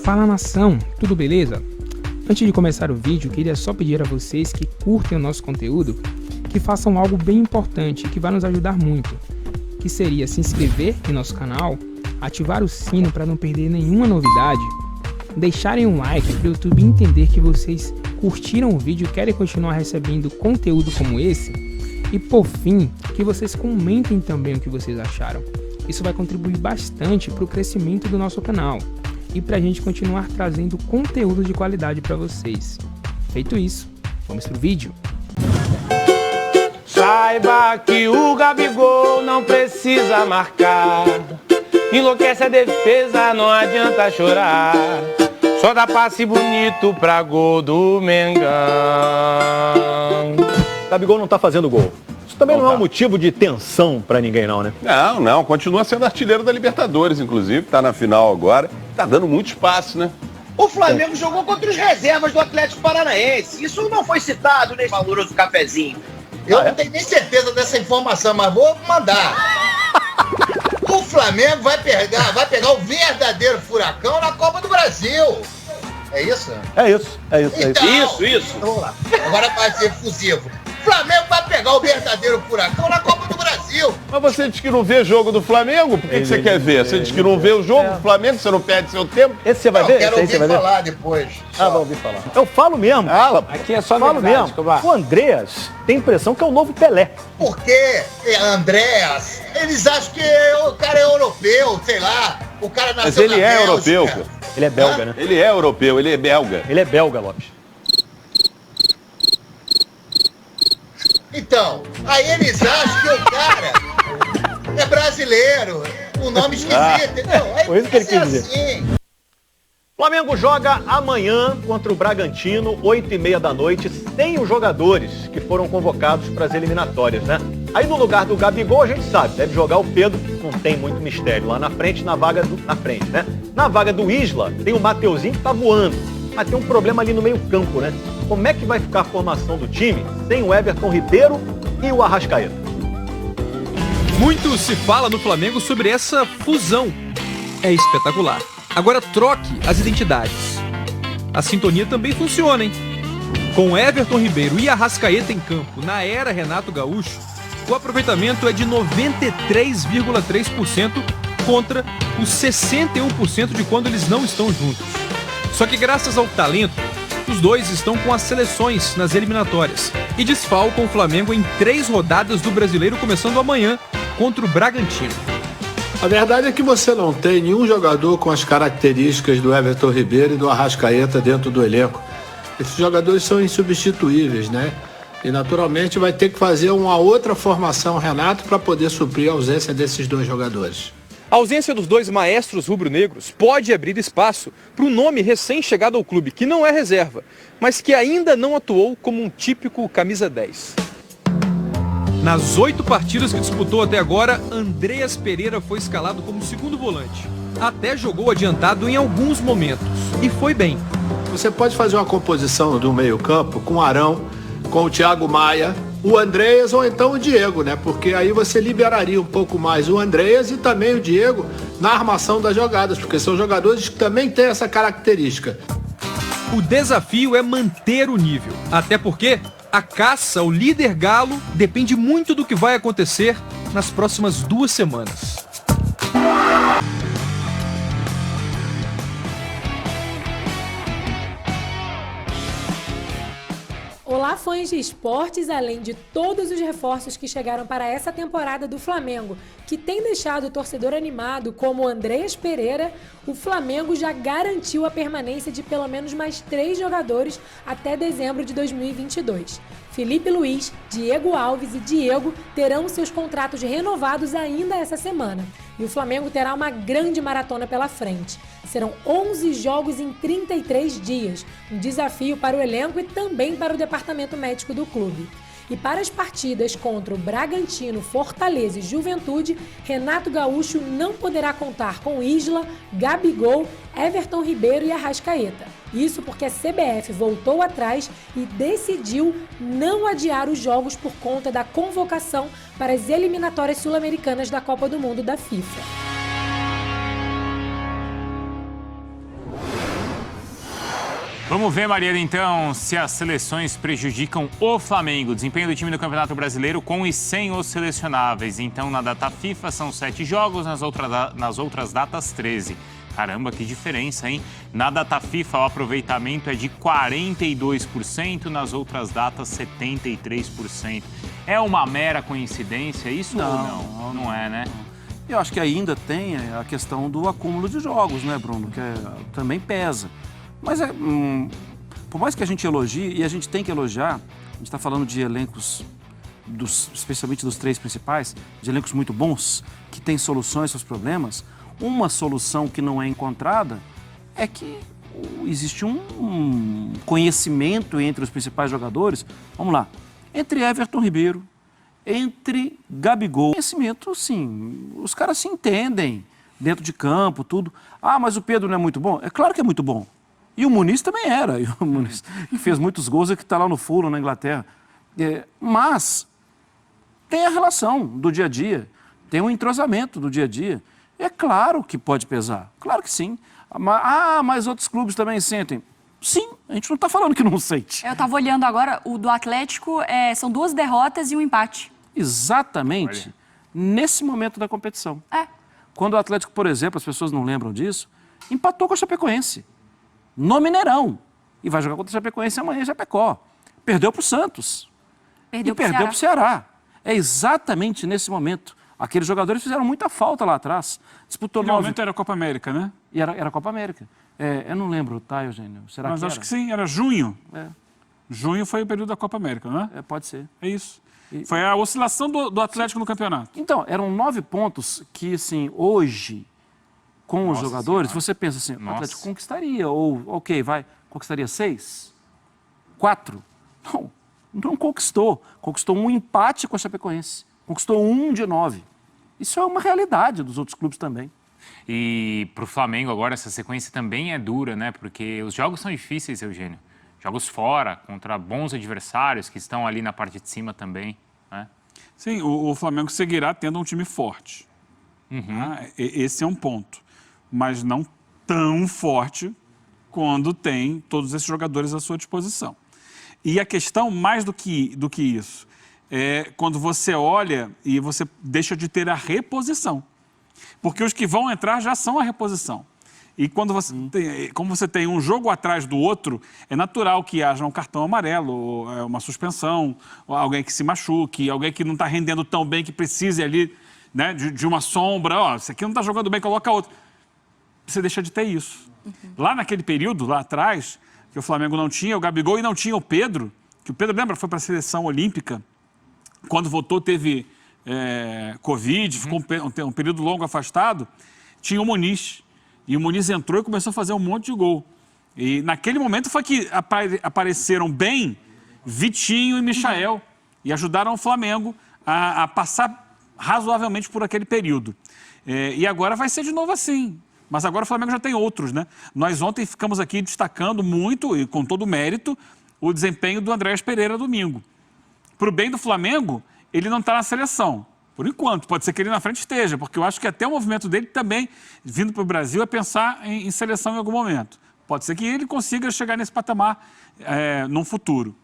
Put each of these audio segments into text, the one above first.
Fala nação, tudo beleza? Antes de começar o vídeo, queria só pedir a vocês que curtem o nosso conteúdo, que façam algo bem importante que vai nos ajudar muito, que seria se inscrever em nosso canal, ativar o sino para não perder nenhuma novidade, deixarem um like para o YouTube entender que vocês curtiram o vídeo e querem continuar recebendo conteúdo como esse, e por fim, que vocês comentem também o que vocês acharam. Isso vai contribuir bastante para o crescimento do nosso canal e para a gente continuar trazendo conteúdo de qualidade para vocês. Feito isso, vamos pro vídeo. Saiba que o Gabigol não precisa marcar, enlouquece a defesa, não adianta chorar, só dá passe bonito pra gol do Mengão. Gabigol não tá fazendo gol. Isso também não é um motivo de tensão pra ninguém não, né? Não, continua sendo artilheiro da Libertadores, inclusive, tá na final agora, tá dando muito espaço, né? O Flamengo jogou contra os reservas do Atlético Paranaense, isso não foi citado nesse valoroso cafezinho. Eu não tenho nem certeza dessa informação, mas vou mandar. O Flamengo vai pegar o verdadeiro furacão na Copa do Brasil. É isso? É isso. Então, isso. Então, vamos lá. Agora vai ser fusivo. O Flamengo vai pegar o verdadeiro furacão na Copa do Brasil. Mas você diz que não vê jogo do Flamengo? Por que você quer ver? Você diz que não vê o jogo do Flamengo, você não perde seu tempo? Esse você vai ver? Eu quero ouvir falar depois. Vai ouvir falar. Eu falo mesmo. Aqui é só Falo verdade, mesmo. O Andreas tem a impressão que é o novo Pelé. Porque Andréas, eles acham que o cara é europeu, sei lá. O cara nasceu Mas ele na é Bélgica. europeu, pô. Ele é belga, né? Ele é europeu, ele é belga. Ele é belga, Lopes. Então, aí eles acham que o cara é brasileiro, um nome esquisito, entendeu? Aí foi isso que ele fica quis dizer. assim. Flamengo joga amanhã contra o Bragantino, 8h30 da noite, sem os jogadores que foram convocados para as eliminatórias, né? Aí no lugar do Gabigol, a gente sabe, deve jogar o Pedro, não tem muito mistério lá na frente, na frente, né? Na vaga do Isla, tem o Mateuzinho que tá voando, mas tem um problema ali no meio campo, né? Como é que vai ficar a formação do time sem o Everton Ribeiro e o Arrascaeta? Muito se fala no Flamengo sobre essa fusão. É espetacular. Agora troque as identidades. A sintonia também funciona, hein? Com Everton Ribeiro e Arrascaeta em campo na era Renato Gaúcho, o aproveitamento é de 93,3% contra os 61% de quando eles não estão juntos. Só que graças ao talento, os dois estão com as seleções nas eliminatórias e desfalcam o Flamengo em 3 rodadas do Brasileiro, começando amanhã contra o Bragantino. A verdade é que você não tem nenhum jogador com as características do Everton Ribeiro e do Arrascaeta dentro do elenco. Esses jogadores são insubstituíveis, né? E naturalmente vai ter que fazer uma outra formação, Renato, para poder suprir a ausência desses dois jogadores. A ausência dos dois maestros rubro-negros pode abrir espaço para um nome recém-chegado ao clube, que não é reserva, mas que ainda não atuou como um típico camisa 10. Nas 8 partidas que disputou até agora, Andreas Pereira foi escalado como segundo volante. Até jogou adiantado em alguns momentos, e foi bem. Você pode fazer uma composição do meio-campo com o Arão, com o Thiago Maia, o Andreas ou então o Diego, né? Porque aí você liberaria um pouco mais o Andreas e também o Diego na armação das jogadas, porque são jogadores que também têm essa característica. O desafio é manter o nível, até porque a caça ao líder galo depende muito do que vai acontecer nas próximas 2 semanas. Olá, fãs de esportes, além de todos os reforços que chegaram para essa temporada do Flamengo, que tem deixado o torcedor animado, como Andreas Pereira, o Flamengo já garantiu a permanência de pelo menos mais 3 jogadores até dezembro de 2022. Felipe Luiz, Diego Alves e Diego terão seus contratos renovados ainda essa semana. E o Flamengo terá uma grande maratona pela frente. Serão 11 jogos em 33 dias, um desafio para o elenco e também para o departamento médico do clube. E para as partidas contra o Bragantino, Fortaleza e Juventude, Renato Gaúcho não poderá contar com Isla, Gabigol, Everton Ribeiro e Arrascaeta. Isso porque a CBF voltou atrás e decidiu não adiar os jogos por conta da convocação para as eliminatórias sul-americanas da Copa do Mundo da FIFA. Vamos ver, Mariana, então, se as seleções prejudicam o Flamengo. O desempenho do time do Campeonato Brasileiro com e sem os selecionáveis. Então, na data FIFA são 7 jogos, nas outras datas 13. Caramba, que diferença, hein? Na data FIFA, o aproveitamento é de 42%, nas outras datas 73%. É uma mera coincidência isso ou não? Não é, né? Eu acho que ainda tem a questão do acúmulo de jogos, né, Bruno? Que também pesa. Mas por mais que a gente elogie, e a gente tem que elogiar, a gente está falando de elencos, especialmente dos 3 principais, de elencos muito bons, que têm soluções para os problemas. Uma solução que não é encontrada é que existe um conhecimento entre os principais jogadores. Vamos lá, entre Everton Ribeiro, entre Gabigol. Conhecimento, sim, os caras se entendem dentro de campo, tudo. Ah, mas o Pedro não é muito bom? É claro que é muito bom. E o Muniz também era. E o Muniz, que fez muitos gols, é que está lá no Fulham, na Inglaterra. Mas tem a relação do dia a dia, tem um entrosamento do dia a dia. É claro que pode pesar, claro que sim. Mas outros clubes também sentem. Sim, a gente não está falando que não sente. Eu estava olhando agora, o do Atlético são 2 derrotas e um empate. Exatamente. Olha. Nesse momento da competição. Quando o Atlético, por exemplo, as pessoas não lembram disso, empatou com a Chapecoense. No Mineirão. E vai jogar contra a Chapecoense amanhã em Chapecó. Perdeu para o Santos. Perdeu para o Ceará. É exatamente nesse momento. Aqueles jogadores fizeram muita falta lá atrás. Disputou 9... momento era a Copa América, né? E era a Copa América. Eu não lembro, tá, Eugênio? Será Mas que acho que sim, era junho. Junho foi o período da Copa América, não é? Pode ser. É isso. Foi a oscilação do Atlético no campeonato. Então, eram 9 pontos que, assim, hoje... Com os jogadores, você pensa assim, o Atlético conquistaria, ou, ok, conquistaria 6? 4? Não conquistou. Conquistou um empate com a Chapecoense. Conquistou 1 de 9. Isso é uma realidade dos outros clubes também. E para o Flamengo agora essa sequência também é dura, né? Porque os jogos são difíceis, Eugênio. Jogos fora, contra bons adversários que estão ali na parte de cima também, né? Sim, o Flamengo seguirá tendo um time forte. Esse é um ponto. Mas não tão forte quando tem todos esses jogadores à sua disposição. E a questão, mais do que isso, é quando você olha e você deixa de ter a reposição. Porque os que vão entrar já são a reposição. E quando como você tem um jogo atrás do outro, é natural que haja um cartão amarelo, uma suspensão, alguém que se machuque, alguém que não está rendendo tão bem, que precise ali, né, de uma sombra. Esse aqui não está jogando bem, coloca outro. Você deixa de ter isso. Lá naquele período, lá atrás, que o Flamengo não tinha o Gabigol e não tinha o Pedro, que o Pedro, lembra, foi para a seleção olímpica, quando voltou teve Covid, ficou um período longo afastado, tinha o Muniz. E o Muniz entrou e começou a fazer um monte de gol. E naquele momento foi que apareceram bem Vitinho e Michael e ajudaram o Flamengo a passar razoavelmente por aquele período. E agora vai ser de novo assim. Mas agora o Flamengo já tem outros, né? Nós ontem ficamos aqui destacando muito, e com todo o mérito, o desempenho do Andrés Pereira domingo. Para o bem do Flamengo, ele não está na seleção. Por enquanto, pode ser que ele na frente esteja, porque eu acho que até o movimento dele também, vindo para o Brasil, é pensar em seleção em algum momento. Pode ser que ele consiga chegar nesse patamar no futuro.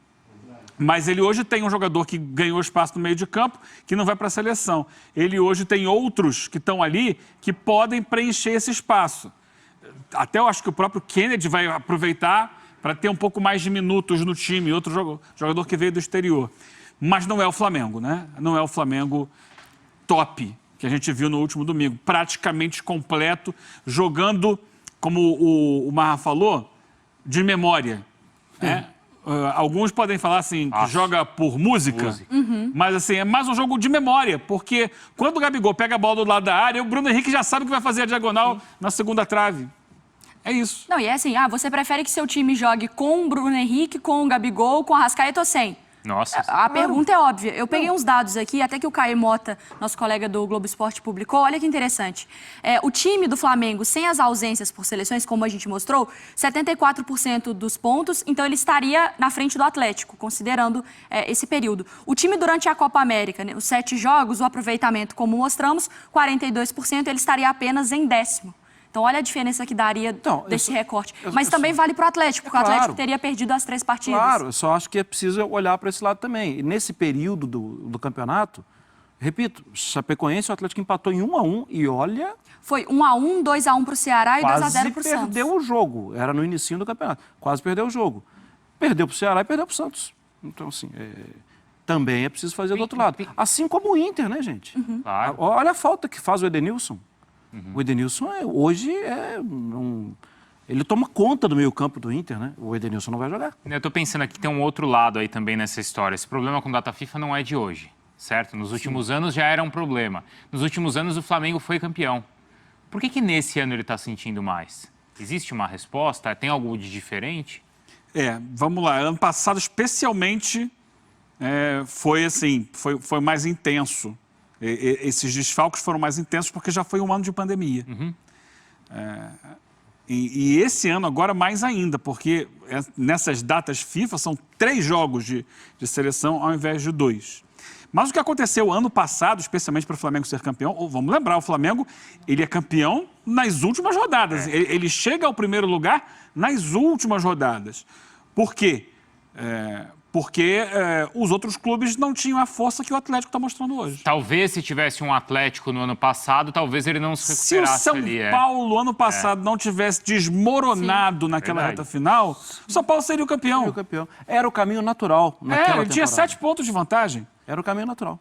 Mas ele hoje tem um jogador que ganhou espaço no meio de campo, que não vai para a seleção. Ele hoje tem outros que estão ali que podem preencher esse espaço. Até eu acho que o próprio Kennedy vai aproveitar para ter um pouco mais de minutos no time, outro jogador que veio do exterior. Mas não é o Flamengo, né? Não é o Flamengo top que a gente viu no último domingo. Praticamente completo, jogando, como o Marra falou, de memória. Alguns podem falar assim, que joga por música, mas assim, é mais um jogo de memória, porque quando o Gabigol pega a bola do lado da área, o Bruno Henrique já sabe que vai fazer a diagonal na segunda trave. É isso. Não, e é assim, você prefere que seu time jogue com o Bruno Henrique, com o Gabigol, com o Arrascaeta ou sem? Nossa. A pergunta é óbvia. Eu peguei uns dados aqui, até que o Caio Mota, nosso colega do Globo Esporte, publicou. Olha que interessante. O time do Flamengo, sem as ausências por seleções, como a gente mostrou, 74% dos pontos, então ele estaria na frente do Atlético, considerando esse período. O time durante a Copa América, né, os 7 jogos, o aproveitamento, como mostramos, 42%, ele estaria apenas em 10º. Então, olha a diferença que daria desse recorte. Mas também vale para o Atlético, porque o Atlético teria perdido as 3 partidas. Claro, eu só acho que é preciso olhar para esse lado também. E nesse período do campeonato, repito, Chapecoense e o Atlético empatou em 1-1 e olha... Foi 1-1, 2-1 para o Ceará e 2-0 para o Santos. Quase perdeu o jogo, era no início do campeonato. Quase perdeu o jogo. Perdeu para o Ceará e perdeu para o Santos. Então, assim, também é preciso fazer do outro lado. Assim como o Inter, né, gente? Claro. Olha a falta que faz o Edenilson. O Edenilson hoje ele toma conta do meio-campo do Inter, né? O Edenilson não vai jogar. Eu estou pensando aqui que tem um outro lado aí também nessa história. Esse problema com data FIFA não é de hoje, certo? Nos últimos anos já era um problema. Nos últimos anos o Flamengo foi campeão. Por que nesse ano ele está sentindo mais? Existe uma resposta? Tem algo de diferente? Vamos lá. Ano passado, especialmente, foi assim, foi mais intenso. Esses desfalques foram mais intensos porque já foi um ano de pandemia. E esse ano agora mais ainda, porque nessas datas FIFA são 3 jogos de seleção ao invés de 2. Mas o que aconteceu ano passado, especialmente para o Flamengo ser campeão, vamos lembrar, o Flamengo ele é campeão nas últimas rodadas. Ele chega ao primeiro lugar nas últimas rodadas. Por quê? Porque os outros clubes não tinham a força que o Atlético está mostrando hoje. Talvez se tivesse um Atlético no ano passado, talvez ele não se recuperasse ali. Se o São Paulo, ano passado, não tivesse desmoronado naquela reta final, o São Paulo seria o campeão. Era o caminho natural naquela temporada. Ele tinha 7 pontos de vantagem. Era o caminho natural.